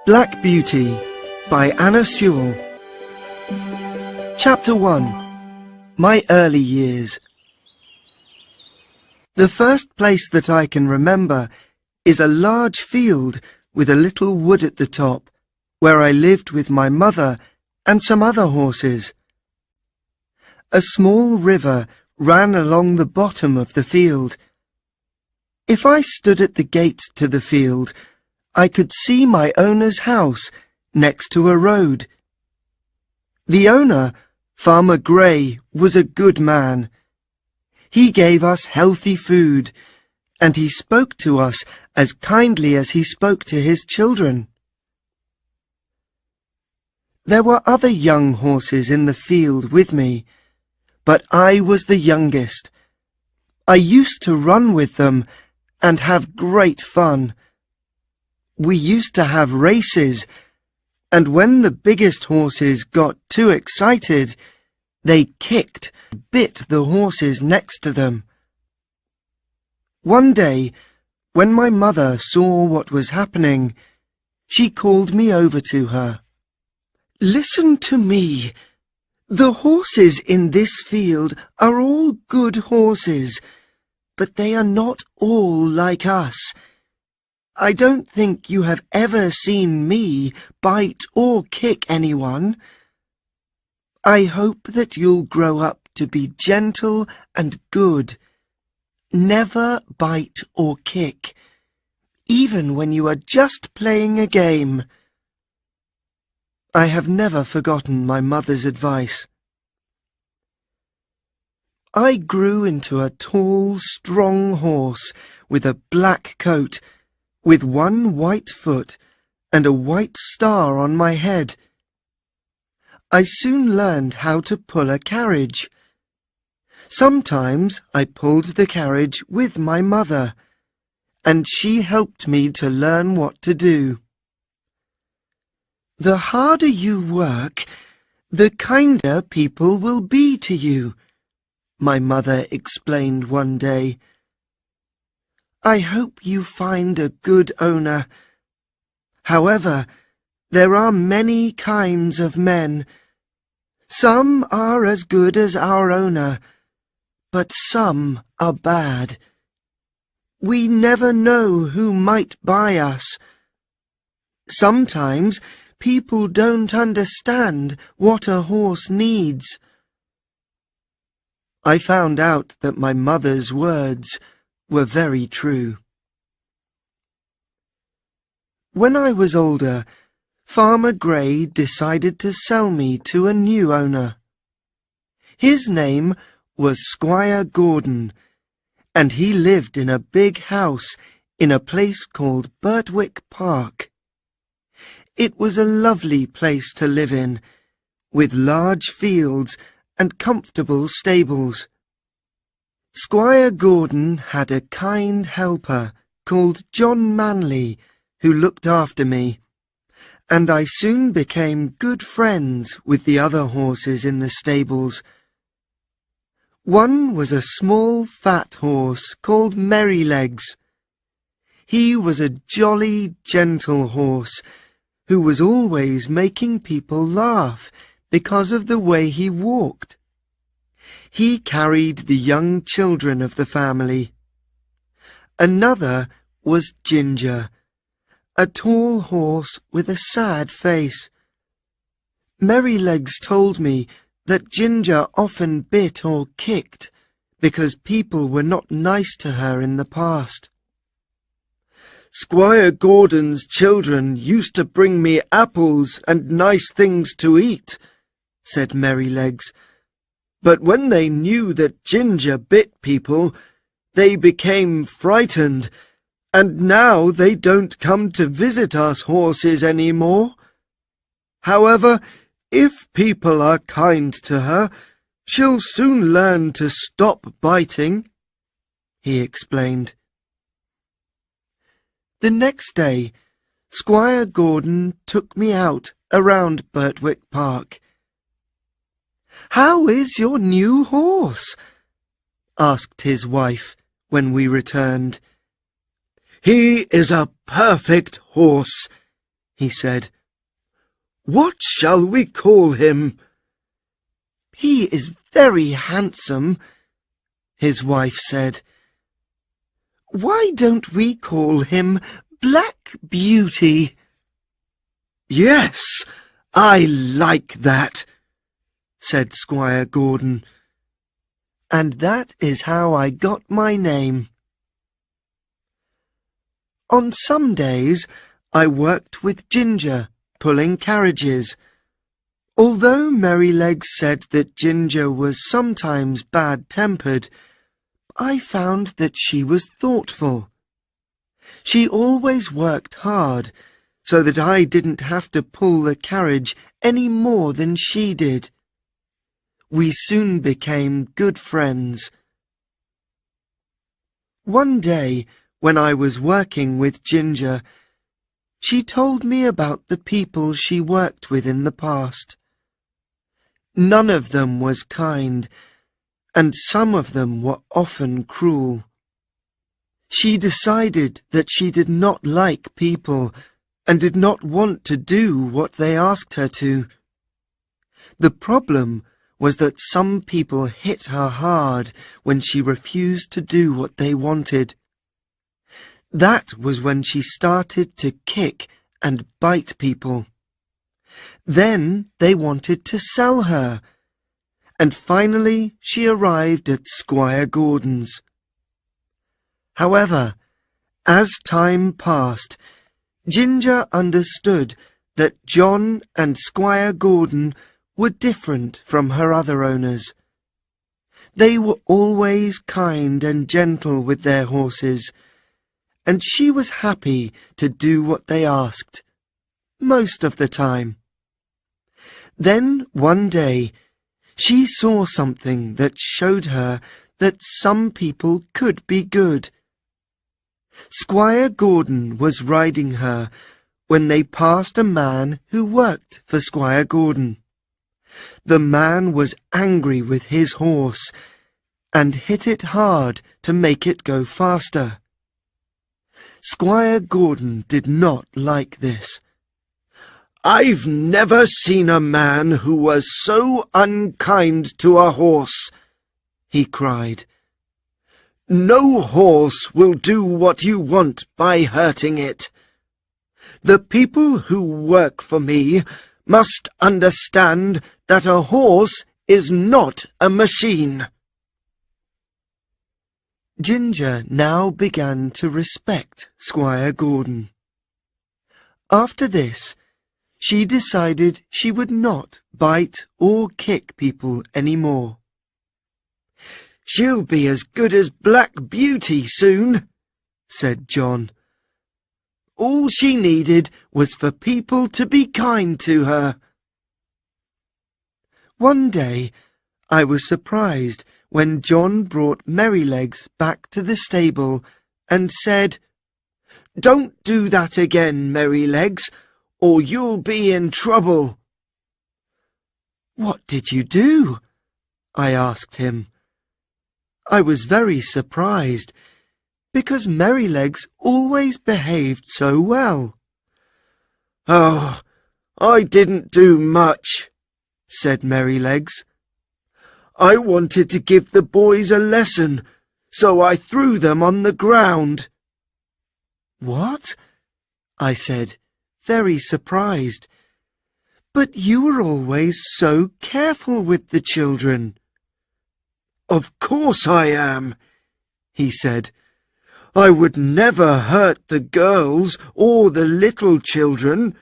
Black Beauty by Anna Sewell. Chapter 1. My Early Years. The first place that I can remember is a large field with a little wood at the top, where I lived with my mother and some other horses. A small river ran along the bottom of the field. If I stood at the gate to the field, I could see my owner's house next to a road. The owner, Farmer Gray, was a good man. He gave us healthy food, and he spoke to us as kindly as he spoke to his children. There were other young horses in the field with me, but I was the youngest. I used to run with them and have great fun. We used to have races, and when the biggest horses got too excited, they kicked, bit the horses next to them. One day, when my mother saw what was happening, she called me over to her. "Listen to me. The horses in this field are all good horses, but they are not all like us. I don't think you have ever seen me bite or kick anyone. I hope that you'll grow up to be gentle and good. Never bite or kick, even when you are just playing a game." I have never forgotten my mother's advice. I grew into a tall, strong horse with a black coat, with one white foot and a white star on my head. I soon learned how to pull a carriage. Sometimes I pulled the carriage with my mother, and she helped me to learn what to do. "The harder you work, the kinder people will be to you," my mother explained one day. "I hope you find a good owner. However, there are many kinds of men. Some are as good as our owner, but some are bad. We never know who might buy us. Sometimes people don't understand what a horse needs." I found out that my mother's words were very true. When I was older, Farmer Gray decided to sell me to a new owner. His name was Squire Gordon, and he lived in a big house in a place called Birtwick Park. It was a lovely place to live in, with large fields and comfortable stables. Squire Gordon had a kind helper called John Manley, who looked after me, and I soon became good friends with the other horses in the stables. One was a small fat horse called Merrylegs. He was a jolly, gentle horse who was always making people laugh because of the way he walked. He carried the young children of the family. Another was Ginger, a tall horse with a sad face. Merrylegs told me that Ginger often bit or kicked because people were not nice to her in the past. "Squire Gordon's children used to bring me apples and nice things to eat," said Merrylegs. "But when they knew that Ginger bit people, they became frightened, and now they don't come to visit us horses any more. However, if people are kind to her, she'll soon learn to stop biting," he explained. The next day, Squire Gordon took me out around Birtwick Park. "How is your new horse?" asked his wife when we returned. "He is a perfect horse," he said. "What shall we call him?" "He is very handsome," his wife said. "Why don't we call him Black Beauty?" "Yes, I like that," said Squire Gordon. And that is how I got my name. On some days, I worked with Ginger, pulling carriages. Although Merrylegs said that Ginger was sometimes bad-tempered, I found that she was thoughtful. She always worked hard, so that I didn't have to pull the carriage any more than she did. We soon became good friends. One day, when I was working with Ginger, she told me about the people she worked with in the past. None of them was kind, and some of them were often cruel. She decided that she did not like people and did not want to do what they asked her to. The problem was that some people hit her hard when she refused to do what they wanted. That was when she started to kick and bite people. Then they wanted to sell her, and finally she arrived at Squire Gordon's. However, as time passed, Ginger understood that John and Squire Gordon were different from her other owners. They were always kind and gentle with their horses, and she was happy to do what they asked, most of the time. Then one day, she saw something that showed her that some people could be good. Squire Gordon was riding her when they passed a man who worked for Squire Gordon. The man was angry with his horse and hit it hard to make it go faster. Squire Gordon did not like this. "I've never seen a man who was so unkind to a horse," he cried. "No horse will do what you want by hurting it. The people who work for me must understand that a horse is not a machine." Ginger now began to respect Squire Gordon. After this, she decided she would not bite or kick people any more. "She'll be as good as Black Beauty soon," said John. "All she needed was for people to be kind to her." One day, I was surprised when John brought Merrylegs back to the stable and said, "Don't do that again, Merrylegs, or you'll be in trouble." "What did you do?" I asked him. I was very surprised, because Merrylegs always behaved so well. "Oh, I didn't do much," said Merrylegs. "I wanted to give the boys a lesson, so I threw them on the ground." "What?" I said, very surprised. "But you were always so careful with the children." "Of course I am," he said. "I would never hurt the girls or the little children,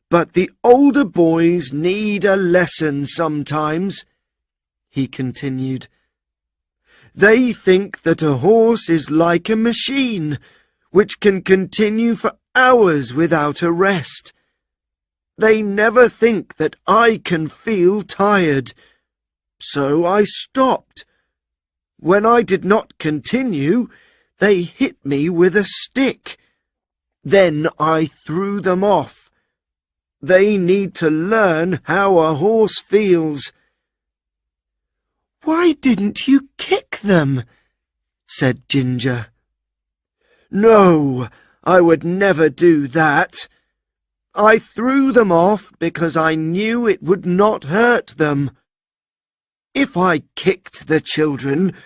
but the older boys need a lesson sometimes," he continued. "They think that a horse is like a machine, which can continue for hours without a rest. They never think that I can feel tired. So I stopped. When I did not continue, they hit me with a stick. Then I threw them off. They need to learn how a horse feels." "Why didn't you kick them?" said Ginger. "No, I would never do that. I threw them off because I knew it would not hurt them. If I kicked the children,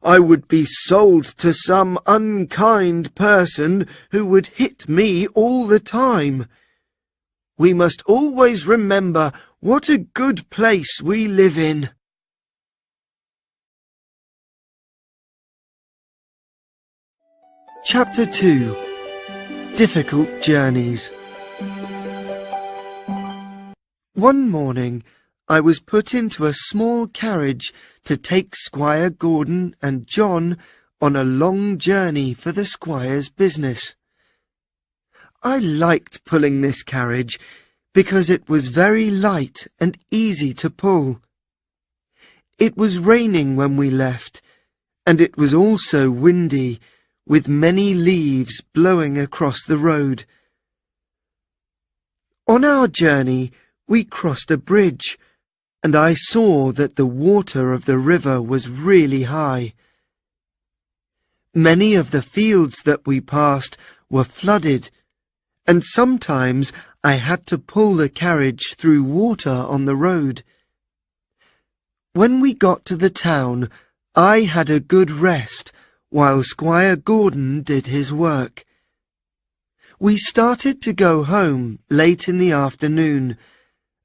I would be sold to some unkind person who would hit me all the time. We must always remember what a good place we live in. Chapter 2. Difficult Journeys. One morning, I was put into a small carriage to take Squire Gordon and John on a long journey for the Squire's business. I liked pulling this carriage because it was very light and easy to pull. It was raining when we left, and it was also windy, with many leaves blowing across the road. On our journey, we crossed a bridge, and I saw that the water of the river was really high. Many of the fields that we passed were flooded, and sometimes I had to pull the carriage through water on the road. When we got to the town, I had a good rest, while Squire Gordon did his work. We started to go home late in the afternoon,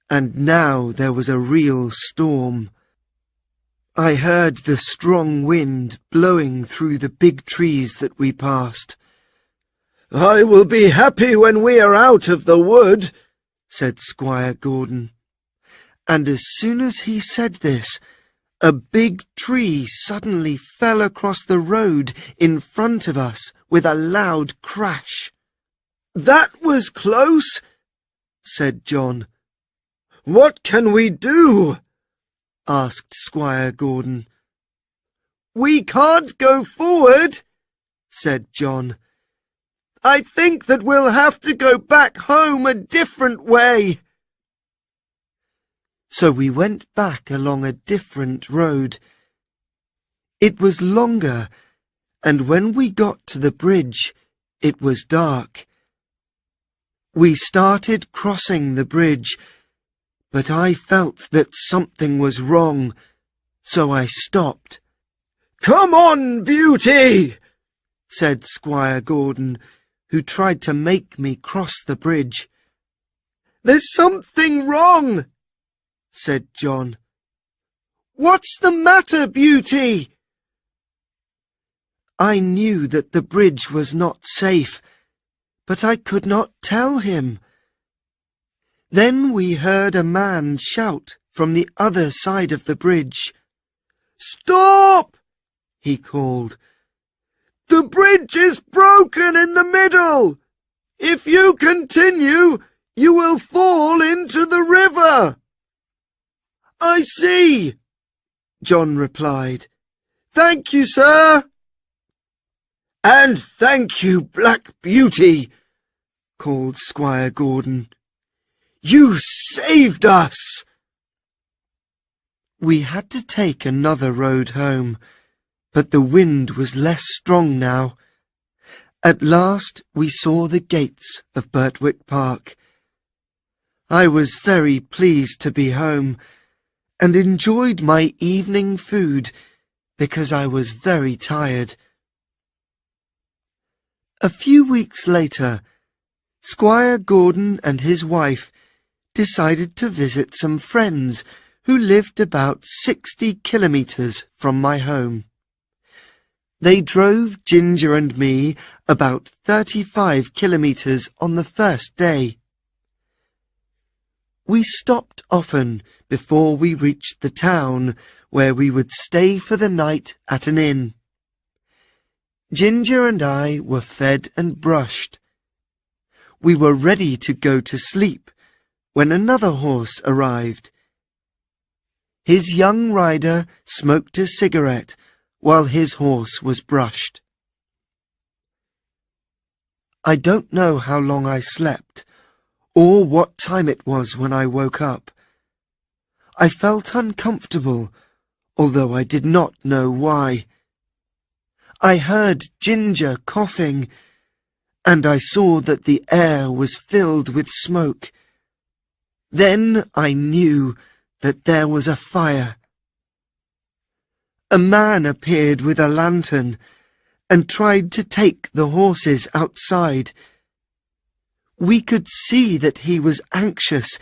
and now there was a real storm. I heard the strong wind blowing through the big trees that we passed. "I will be happy when we are out of the wood," said Squire Gordon. And as soon as he said this, a big tree suddenly fell across the road in front of us with a loud crash. "That was close," said John. "What can we do?" asked Squire Gordon. "We can't go forward," said John. "I think that we'll have to go back home a different way." So we went back along a different road. It was longer, and when we got to the bridge, it was dark. We started crossing the bridge, but I felt that something was wrong, so I stopped. "Come on, Beauty," said Squire Gordon, who tried to make me cross the bridge. "There's something wrong," said John. "What's the matter, Beauty?" I knew that the bridge was not safe, but I could not tell him. Then we heard a man shout from the other side of the bridge. "Stop!" he called. "The bridge is broken in the middle. If you continue, you will fall into the river." "I see," John replied. "Thank you, sir." "And thank you, Black Beauty," called Squire Gordon. "You saved us." We had to take another road home, but the wind was less strong now. At last we saw the gates of Birtwick Park. I was very pleased to be home, and enjoyed my evening food because I was very tired. A few weeks later, Squire Gordon and his wife decided to visit some friends who lived about 60 kilometres from my home. They drove Ginger and me about 35 kilometres on the first day. We stopped often before we reached the town, where we would stay for the night at an inn. Ginger and I were fed and brushed. We were ready to go to sleep when another horse arrived. His young rider smoked a cigarette while his horse was brushed. I don't know how long I slept, or what time it was when I woke up. I felt uncomfortable, although I did not know why. I heard Ginger coughing, and I saw that the air was filled with smoke. Then I knew that there was a fire. A man appeared with a lantern and tried to take the horses outside. We could see that he was anxious,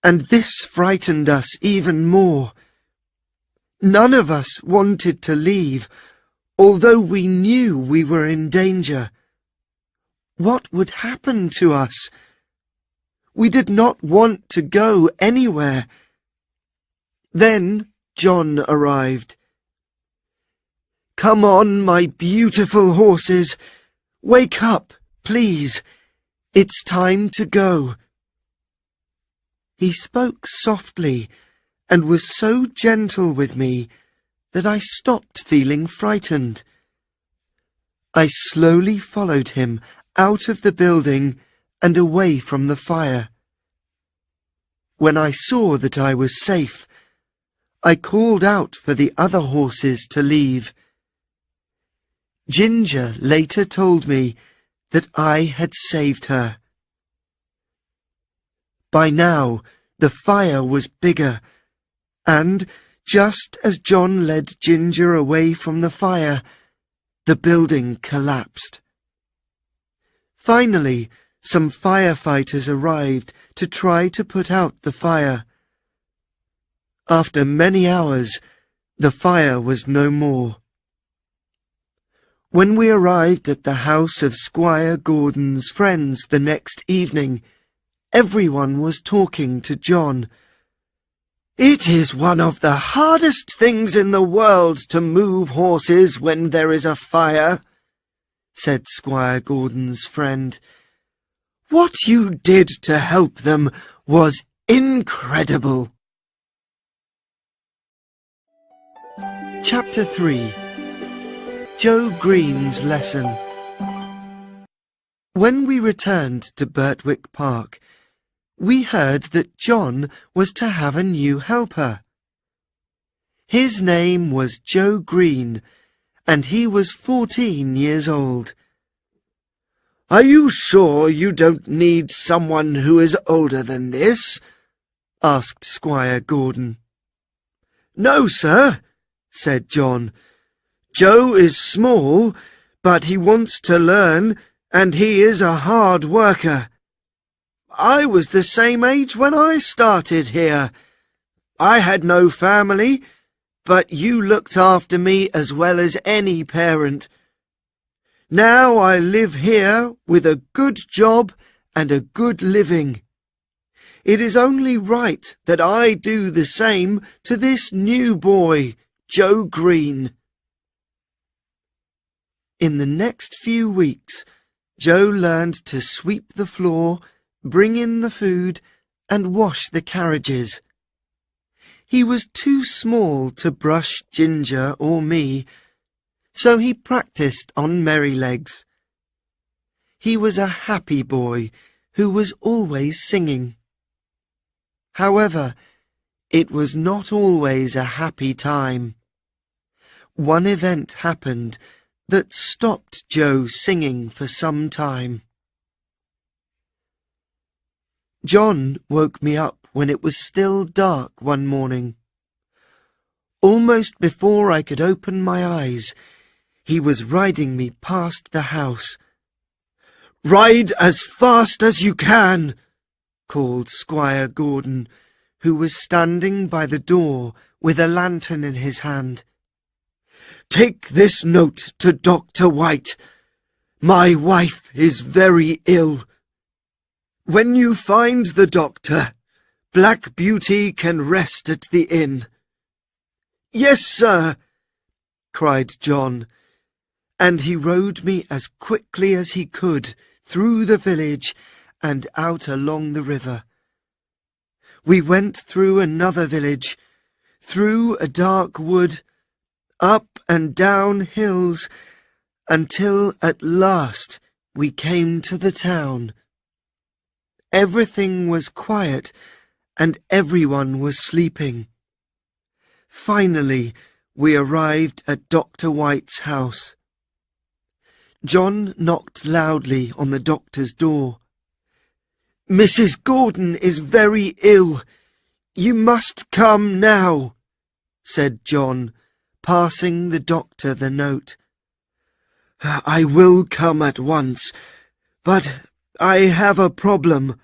and this frightened us even more. None of us wanted to leave, although we knew we were in danger. What would happen to us? We did not want to go anywhere. Then John arrived. "Come on, my beautiful horses. Wake up, please. It's time to go." He spoke softly and was so gentle with me that I stopped feeling frightened. I slowly followed him out of the building and away from the fire. When I saw that I was safe, I called out for the other horses to leave. Ginger later told me that I had saved her. By now, the fire was bigger, and just as John led Ginger away from the fire, the building collapsed. Finally, some firefighters arrived to try to put out the fire. After many hours, the fire was no more. When we arrived at the house of Squire Gordon's friends the next evening, everyone was talking to John. "It is one of the hardest things in the world to move horses when there is a fire," said Squire Gordon's friend. "What you did to help them was incredible." Chapter 3. Joe Green's Lesson. When we returned to Birtwick Park, we heard that John was to have a new helper. His name was Joe Green, and he was 14 years old. "Are you sure you don't need someone who is older than this?" asked Squire Gordon. "No, sir," said John. "Joe is small, but he wants to learn, and he is a hard worker. I was the same age when I started here. I had no family, but you looked after me as well as any parent. Now I live here with a good job and a good living. It is only right that I do the same to this new boy, Joe Green." In the next few weeks, Joe learned to sweep the floor, bring in the food, and wash the carriages. He was too small to brush Ginger or me, so he practiced on Merrylegs. He was a happy boy who was always singing. However, it was not always a happy time. One event happened that stopped Joe singing for some time. John woke me up when it was still dark one morning. Almost before I could open my eyes, he was riding me past the house. "Ride as fast as you can," called Squire Gordon, who was standing by the door with a lantern in his hand. "Take this note to Dr. White. My wife is very ill. When you find the doctor, Black Beauty can rest at the inn." "Yes, sir," cried John, and he rode me as quickly as he could through the village and out along the river. We went through another village, through a dark wood, up and down hills, until at last we came to the town. Everything was quiet and everyone was sleeping. Finally, we arrived at Dr. White's house. John knocked loudly on the doctor's door. "Mrs. Gordon is very ill. You must come now," said John, passing the doctor the note. "I will come at once, but I have a problem.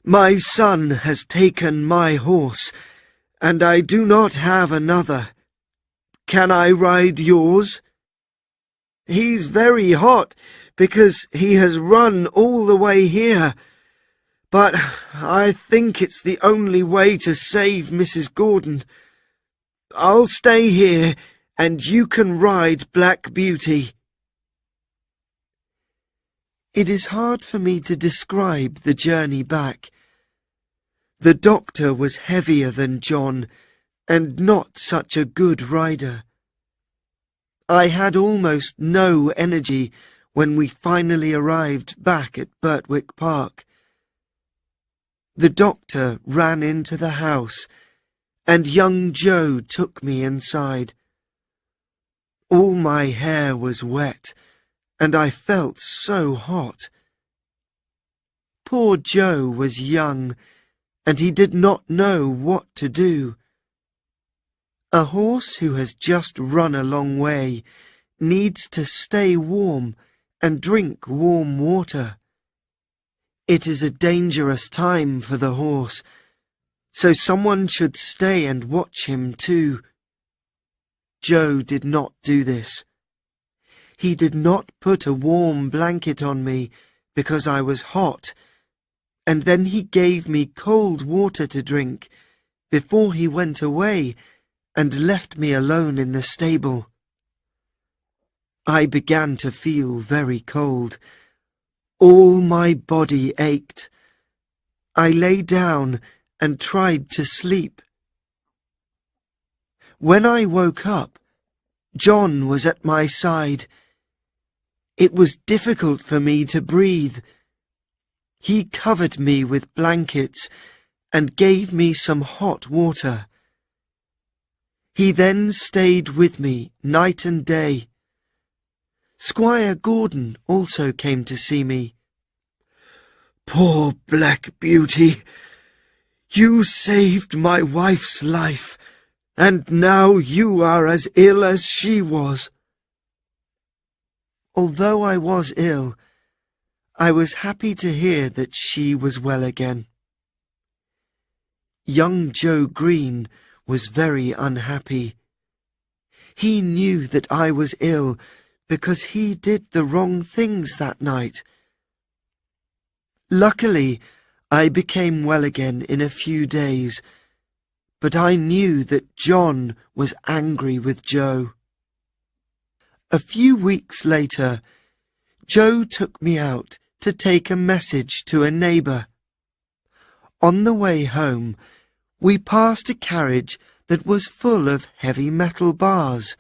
My son has taken my horse, and I do not have another. Can I ride yours? He's very hot because he has run all the way here, but I think it's the only way to save Mrs. Gordon. I'll stay here, and you can ride Black Beauty." It is hard for me to describe the journey back. The doctor was heavier than John, and not such a good rider. I had almost no energy when we finally arrived back at Birtwick Park. The doctor ran into the house, and young Joe took me inside. All my hair was wet, and I felt so hot. Poor Joe was young, and he did not know what to do. A horse who has just run a long way needs to stay warm and drink warm water. It is a dangerous time for the horse, so someone should stay and watch him too. Joe did not do this. He did not put a warm blanket on me because I was hot, and then he gave me cold water to drink before he went away and left me alone in the stable. I began to feel very cold. All my body ached. I lay down and tried to sleep. When I woke up, John was at my side. It was difficult for me to breathe. He covered me with blankets and gave me some hot water. He then stayed with me night and day. Squire Gordon also came to see me. "Poor Black Beauty! You saved my wife's life, and now you are as ill as she was." Although I was ill, I was happy to hear that she was well again. Young Joe Green was very unhappy. He knew that I was ill because he did the wrong things that night. Luckily, I became well again in a few days, but I knew that John was angry with Joe. A few weeks later, Joe took me out to take a message to a neighbour. On the way home, we passed a carriage that was full of heavy metal bars.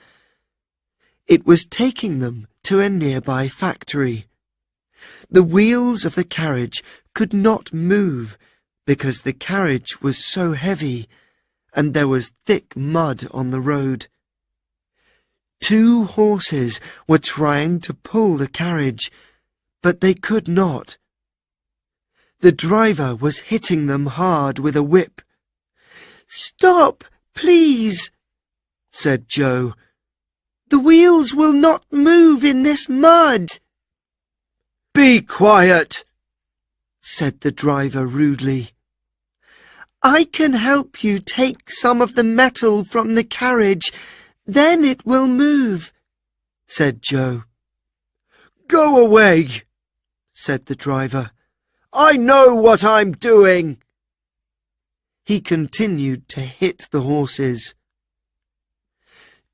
It was taking them to a nearby factory. The wheels of the carriage could not move because the carriage was so heavy and there was thick mud on the road. 2 horses were trying to pull the carriage, but they could not. The driver was hitting them hard with a whip. "Stop, please," said Joe. "The wheels will not move in this mud." "Be quiet," said the driver rudely. "I can help you take some of the metal from the carriage, then it will move," said Joe. "Go away," said the driver. "I know what I'm doing." He continued to hit the horses.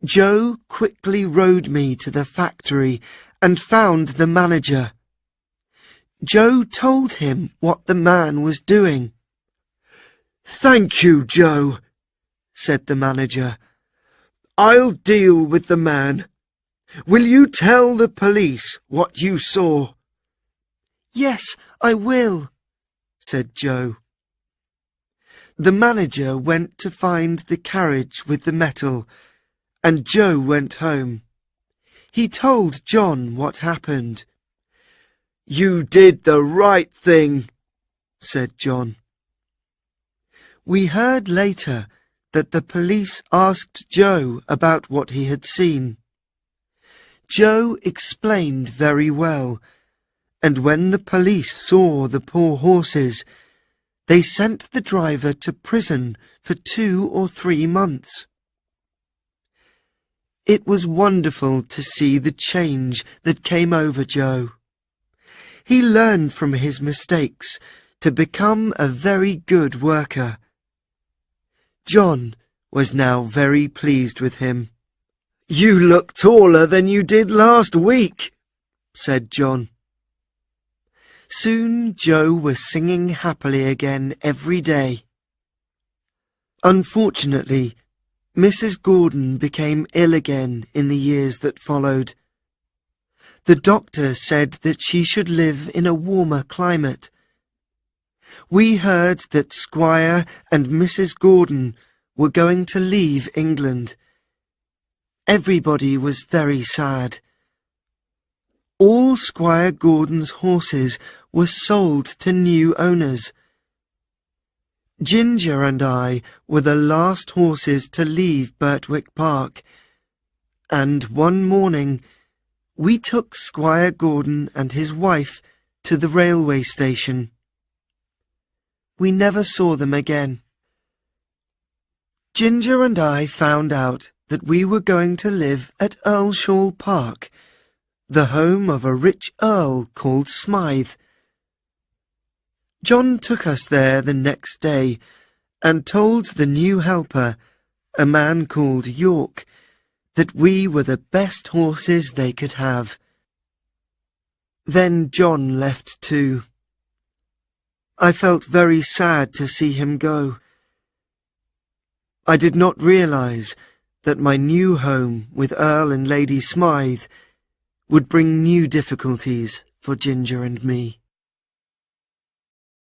Joe quickly rode me to the factory and found the manager. Joe told him what the man was doing. "Thank you, Joe," said the manager. "I'll deal with the man. Will you tell the police what you saw?" "Yes, I will," said Joe. The manager went to find the carriage with the metal, and Joe went home. He told John what happened. "You did the right thing," said John. We heard later that the police asked Joe about what he had seen. Joe explained very well, and when the police saw the poor horses, they sent the driver to prison for 2 or 3 months. It was wonderful to see the change that came over Joe. He learned from his mistakes to become a very good worker. John was now very pleased with him. "You look taller than you did last week," said John. Soon Joe was singing happily again every day. Unfortunately, Mrs. Gordon became ill again in the years that followed. The doctor said that she should live in a warmer climate. We heard that Squire and Mrs. Gordon were going to leave England. Everybody was very sad. All Squire Gordon's horses were sold to new owners. Ginger and I were the last horses to leave Birtwick Park, and one morning we took Squire Gordon and his wife to the railway station. We never saw them again. Ginger and I found out that we were going to live at Earlshall Park, the home of a rich earl called Smythe. John took us there the next day and told the new helper, a man called York, that we were the best horses they could have. Then John left too. I felt very sad to see him go. I did not realize that my new home with Earl and Lady Smythe would bring new difficulties for Ginger and me.